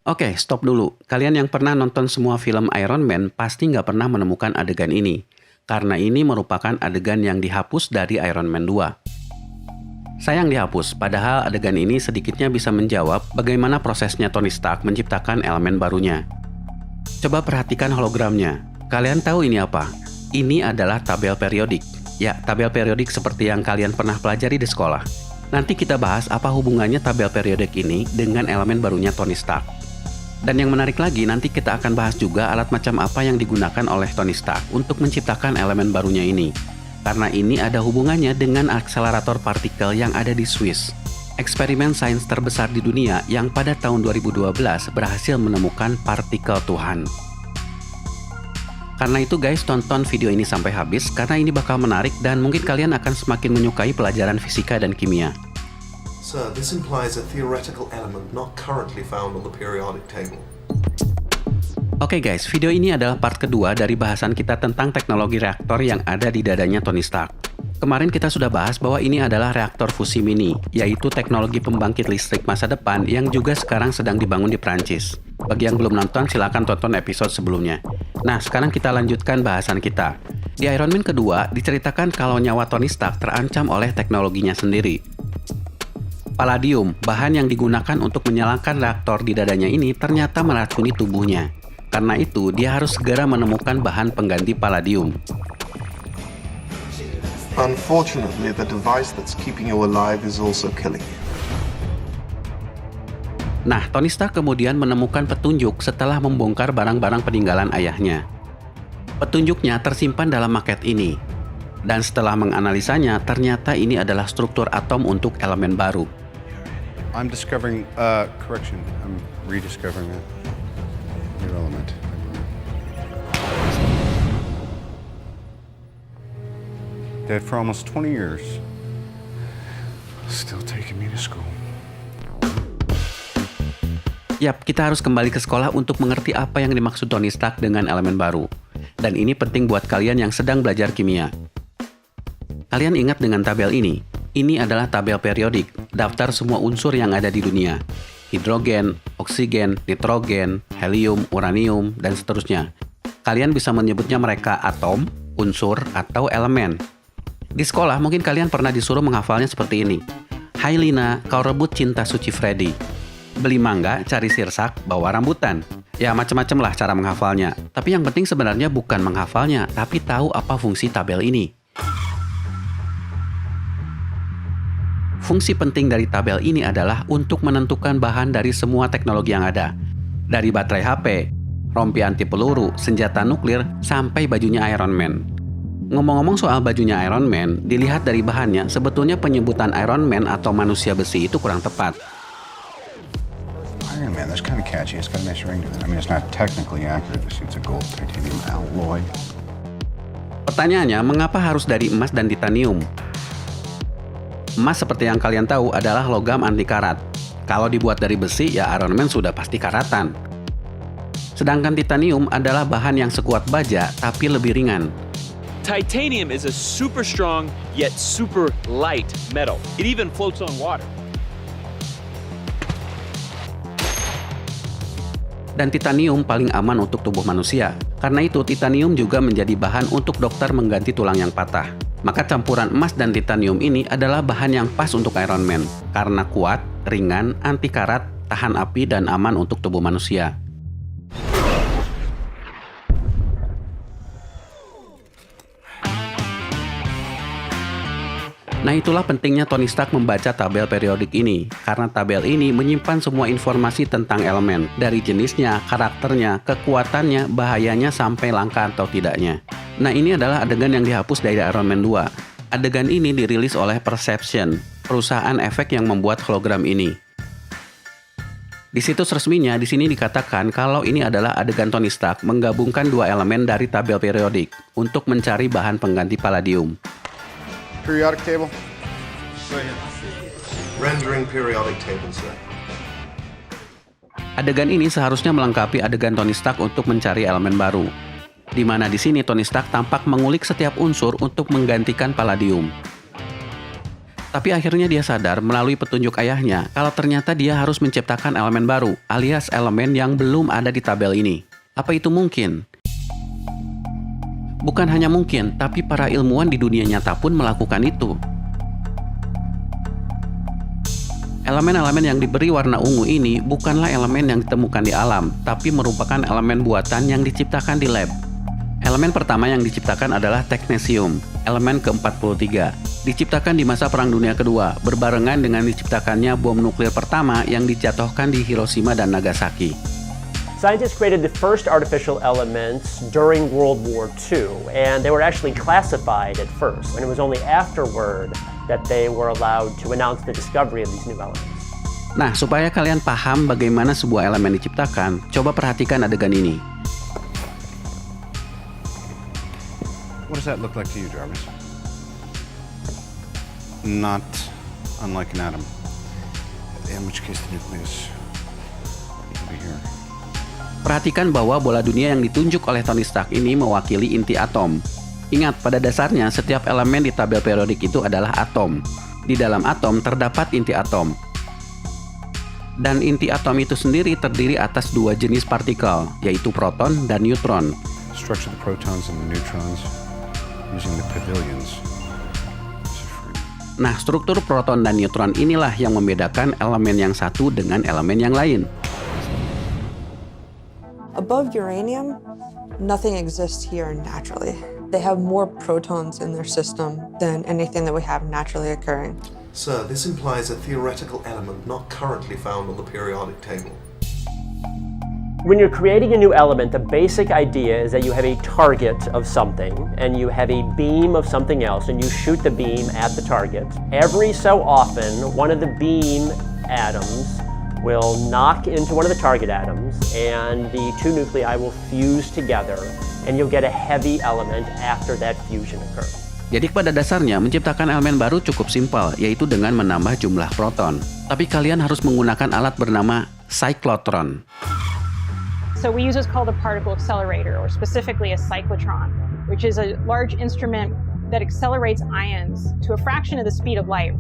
Oke, stop dulu. Kalian yang pernah nonton semua film Iron Man pasti nggak pernah menemukan adegan ini. Karena ini merupakan adegan yang dihapus dari Iron Man 2. Sayang dihapus, padahal adegan ini sedikitnya bisa menjawab bagaimana prosesnya Tony Stark menciptakan elemen barunya. Coba perhatikan hologramnya. Kalian tahu ini apa? Ini adalah tabel periodik. Ya, tabel periodik seperti yang kalian pernah pelajari di sekolah. Nanti kita bahas apa hubungannya tabel periodik ini dengan elemen barunya Tony Stark. Dan yang menarik lagi, nanti kita akan bahas juga alat macam apa yang digunakan oleh Tony Stark untuk menciptakan elemen barunya ini. Karena ini ada hubungannya dengan akselerator partikel yang ada di Swiss. Eksperimen sains terbesar di dunia yang pada tahun 2012 berhasil menemukan partikel Tuhan. Karena itu guys, tonton video ini sampai habis karena ini bakal menarik dan mungkin kalian akan semakin menyukai pelajaran fisika dan kimia. Sir, this implies a theoretical element not currently found on the periodic table. Oke guys, video ini adalah part kedua dari bahasan kita tentang teknologi reaktor yang ada di dadanya Tony Stark. Kemarin kita sudah bahas bahwa ini adalah reaktor fusi mini, yaitu teknologi pembangkit listrik masa depan yang juga sekarang sedang dibangun di Prancis. Bagi yang belum nonton, silakan tonton episode sebelumnya. Nah, sekarang kita lanjutkan bahasan kita. Di Iron Man kedua, diceritakan kalau nyawa Tony Stark terancam oleh teknologinya sendiri. Palladium, bahan yang digunakan untuk menyalakan reaktor di dadanya ini ternyata meracuni tubuhnya. Karena itu, dia harus segera menemukan bahan pengganti palladium. Unfortunately, the device that's keeping you alive is also killing you. Nah, Tony Stark kemudian menemukan petunjuk setelah membongkar barang-barang peninggalan ayahnya. Petunjuknya tersimpan dalam maket ini. Dan setelah menganalisanya, ternyata ini adalah struktur atom untuk elemen baru. I'm discovering, correction, I'm rediscovering a new element. Dead for almost 20 years. Still taking me to school. Yap, kita harus kembali ke sekolah untuk mengerti apa yang dimaksud Tony Stark dengan elemen baru. Dan ini penting buat kalian yang sedang belajar kimia. Kalian ingat dengan tabel ini? Ini adalah tabel periodik, daftar semua unsur yang ada di dunia. Hidrogen, oksigen, nitrogen, helium, uranium, dan seterusnya. Kalian bisa menyebutnya mereka atom, unsur, atau elemen. Di sekolah mungkin kalian pernah disuruh menghafalnya seperti ini. Hai Lina, kau rebut cinta suci Freddy. Beli mangga, cari sirsak, bawa rambutan. Ya macam-macam lah cara menghafalnya. Tapi yang penting sebenarnya bukan menghafalnya, tapi tahu apa fungsi tabel ini. Fungsi penting dari tabel ini adalah untuk menentukan bahan dari semua teknologi yang ada. Dari baterai HP, rompi anti peluru, senjata nuklir, sampai bajunya Iron Man. Ngomong-ngomong soal bajunya Iron Man, dilihat dari bahannya, sebetulnya penyebutan Iron Man atau manusia besi itu kurang tepat. Iron Man, that's kind of catchy. It's got a nice ring to it. I mean, it's not technically accurate. The suit's a gold titanium alloy. Pertanyaannya, mengapa harus dari emas dan titanium? Emas seperti yang kalian tahu adalah logam anti karat. Kalau dibuat dari besi, ya Iron Man sudah pasti karatan. Sedangkan titanium adalah bahan yang sekuat baja tapi lebih ringan. Titanium is a super strong yet super light metal. It even floats on water. Dan titanium paling aman untuk tubuh manusia. Karena itu titanium juga menjadi bahan untuk dokter mengganti tulang yang patah. Maka campuran emas dan titanium ini adalah bahan yang pas untuk Iron Man. Karena kuat, ringan, anti karat, tahan api, dan aman untuk tubuh manusia. Nah itulah pentingnya Tony Stark membaca tabel periodik ini, karena tabel ini menyimpan semua informasi tentang elemen, dari jenisnya, karakternya, kekuatannya, bahayanya, sampai langka atau tidaknya. Nah ini adalah adegan yang dihapus dari Iron Man 2. Adegan ini dirilis oleh Perception, perusahaan efek yang membuat hologram ini. Di situs resminya, di sini dikatakan kalau ini adalah adegan Tony Stark menggabungkan dua elemen dari tabel periodik untuk mencari bahan pengganti palladium. Periodic table? Rendering periodic table, sir. Adegan ini seharusnya melengkapi adegan Tony Stark untuk mencari elemen baru. Di mana di sini Tony Stark tampak mengulik setiap unsur untuk menggantikan palladium. Tapi akhirnya dia sadar melalui petunjuk ayahnya kalau ternyata dia harus menciptakan elemen baru, alias elemen yang belum ada di tabel ini. Apa itu mungkin? Bukan hanya mungkin, tapi para ilmuwan di dunia nyata pun melakukan itu. Elemen-elemen yang diberi warna ungu ini bukanlah elemen yang ditemukan di alam, tapi merupakan elemen buatan yang diciptakan di lab. Elemen pertama yang diciptakan adalah teknesium, elemen ke-43. Diciptakan di masa Perang Dunia Kedua, berbarengan dengan diciptakannya bom nuklir pertama yang dijatuhkan di Hiroshima dan Nagasaki. Scientists created the first artificial elements during World War II, and they were actually classified at first, and it was only afterward that they were allowed to announce the discovery of these new elements. Nah, supaya kalian paham bagaimana sebuah elemen diciptakan, coba perhatikan adegan ini. What does that look like to you, Jarvis? Not unlike an atom. In which case the nucleus will be here. Perhatikan bahwa bola dunia yang ditunjuk oleh Tony Stark ini mewakili inti atom. Ingat, pada dasarnya setiap elemen di tabel periodik itu adalah atom. Di dalam atom terdapat inti atom. Dan inti atom itu sendiri terdiri atas dua jenis partikel, yaitu proton dan neutron. Structure the protons and the neutrons using the pavilions. Nah, struktur proton dan neutron inilah yang membedakan elemen yang satu dengan elemen yang lain. Above uranium, nothing exists here naturally. They have more protons in their system than anything that we have naturally occurring. Sir, this implies a theoretical element not currently found on the periodic table. When you're creating a new element, the basic idea is that you have a target of something, and you have a beam of something else, and you shoot the beam at the target. Every so often, one of the beam atoms will knock into one of the target atoms, and the two nuclei will fuse together, and you'll get a heavy element after that fusion occurs. Jadi pada dasarnya menciptakan elemen baru cukup simpel, yaitu dengan menambah jumlah proton. Tapi kalian harus menggunakan alat bernama cyclotron. So we use what's called a particle accelerator, or specifically a cyclotron, which is a large instrument that accelerates ions to a fraction of the speed of light.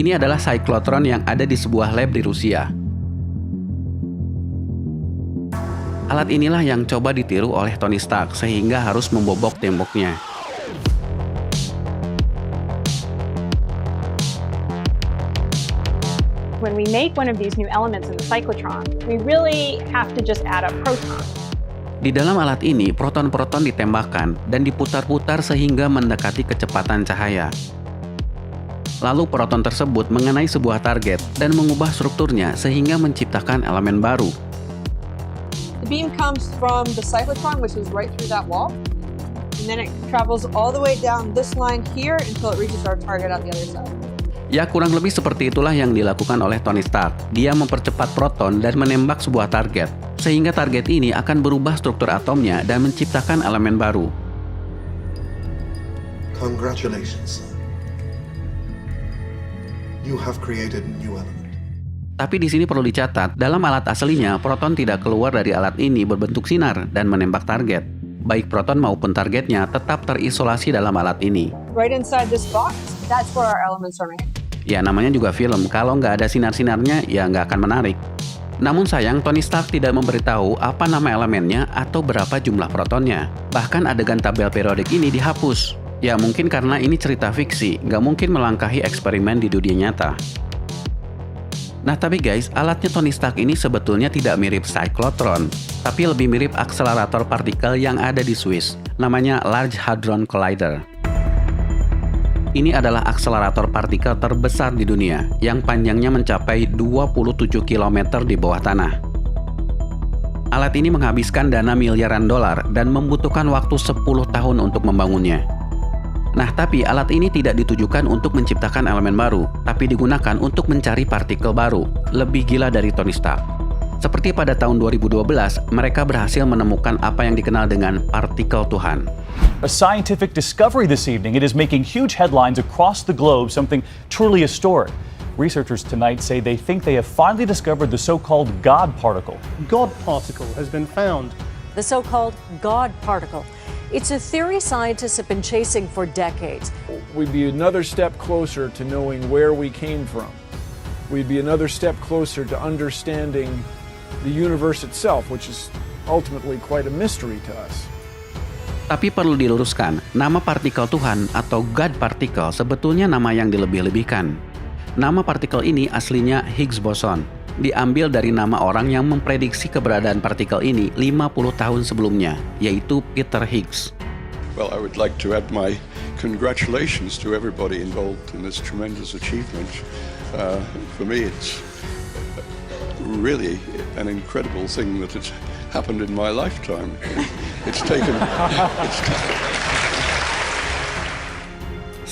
Ini adalah cyclotron yang ada di sebuah lab di Rusia. Alat inilah yang coba ditiru oleh Tony Stark sehingga harus membobok temboknya. When we make one of these new elements in the cyclotron, we really have to just add a proton. Di dalam alat ini, proton-proton ditembakkan dan diputar-putar sehingga mendekati kecepatan cahaya. Lalu proton tersebut mengenai sebuah target dan mengubah strukturnya sehingga menciptakan elemen baru. The beam comes from the cyclotron, which is right through that wall, and then it travels all the way down this line here until it reaches our target on the other side. Ya, kurang lebih seperti itulah yang dilakukan oleh Tony Stark. Dia mempercepat proton dan menembak sebuah target, sehingga target ini akan berubah struktur atomnya dan menciptakan elemen baru. Congratulations, sir. You have created a new element. Tapi di sini perlu dicatat, dalam alat aslinya, proton tidak keluar dari alat ini berbentuk sinar dan menembak target. Baik proton maupun targetnya tetap terisolasi dalam alat ini. Right inside this box, that's where our elements are made. Ya, namanya juga film. Kalau nggak ada sinar-sinarnya, ya nggak akan menarik. Namun sayang, Tony Stark tidak memberitahu apa nama elemennya atau berapa jumlah protonnya. Bahkan adegan tabel periodik ini dihapus. Ya, mungkin karena ini cerita fiksi, nggak mungkin melangkahi eksperimen di dunia nyata. Nah tapi guys, alatnya Tony Stark ini sebetulnya tidak mirip cyclotron, tapi lebih mirip akselerator partikel yang ada di Swiss. Namanya Large Hadron Collider. Ini adalah akselerator partikel terbesar di dunia, yang panjangnya mencapai 27 km di bawah tanah. Alat ini menghabiskan dana miliaran dolar dan membutuhkan waktu 10 tahun untuk membangunnya. Nah, tapi alat ini tidak ditujukan untuk menciptakan elemen baru, tapi digunakan untuk mencari partikel baru, lebih gila dari Tony Stark. Seperti pada tahun 2012, mereka berhasil menemukan apa yang dikenal dengan partikel Tuhan. A scientific discovery this evening. It is making huge headlines across the globe, something truly historic. Researchers tonight say they think they have finally discovered the so-called God particle. God particle has been found. The so-called God particle It's a theory scientists have been chasing for decades. We'd be another step closer to knowing where we came from. We'd be another step closer to understanding the universe itself, which is ultimately quite a mystery to us. Tapi perlu diluruskan, nama partikel Tuhan atau God particle sebetulnya nama yang dilebih-lebihkan. Nama partikel ini aslinya Higgs boson, diambil dari nama orang yang memprediksi keberadaan partikel ini 50 tahun sebelumnya, yaitu Peter Higgs. Well, I would like to add my congratulations to everybody involved in this tremendous achievement. For me, it's really an incredible thing that it's happened in my lifetime. It's taken...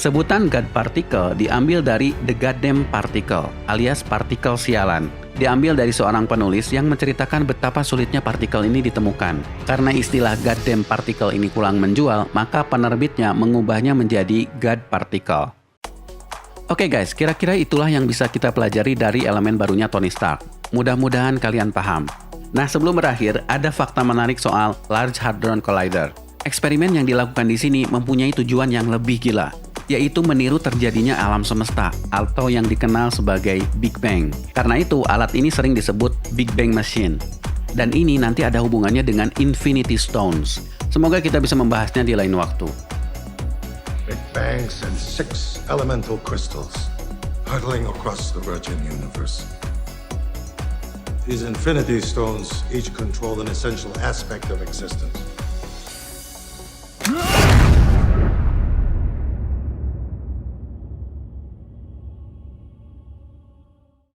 Sebutan God particle diambil dari the goddamn particle, alias partikel sialan. Diambil dari seorang penulis yang menceritakan betapa sulitnya partikel ini ditemukan. Karena istilah goddamn particle ini kurang menjual, maka penerbitnya mengubahnya menjadi God particle. Oke guys, kira-kira itulah yang bisa kita pelajari dari elemen barunya Tony Stark. Mudah-mudahan kalian paham. Nah, sebelum berakhir, ada fakta menarik soal Large Hadron Collider. Eksperimen yang dilakukan di sini mempunyai tujuan yang lebih gila, yaitu meniru terjadinya alam semesta atau yang dikenal sebagai Big Bang. Karena itu, alat ini sering disebut Big Bang Machine. Dan ini nanti ada hubungannya dengan Infinity Stones. Semoga kita bisa membahasnya di lain waktu. Big bangs and 6 elemental crystals hurtling across the virgin universe. These Infinity Stones each control an essential aspect of existence.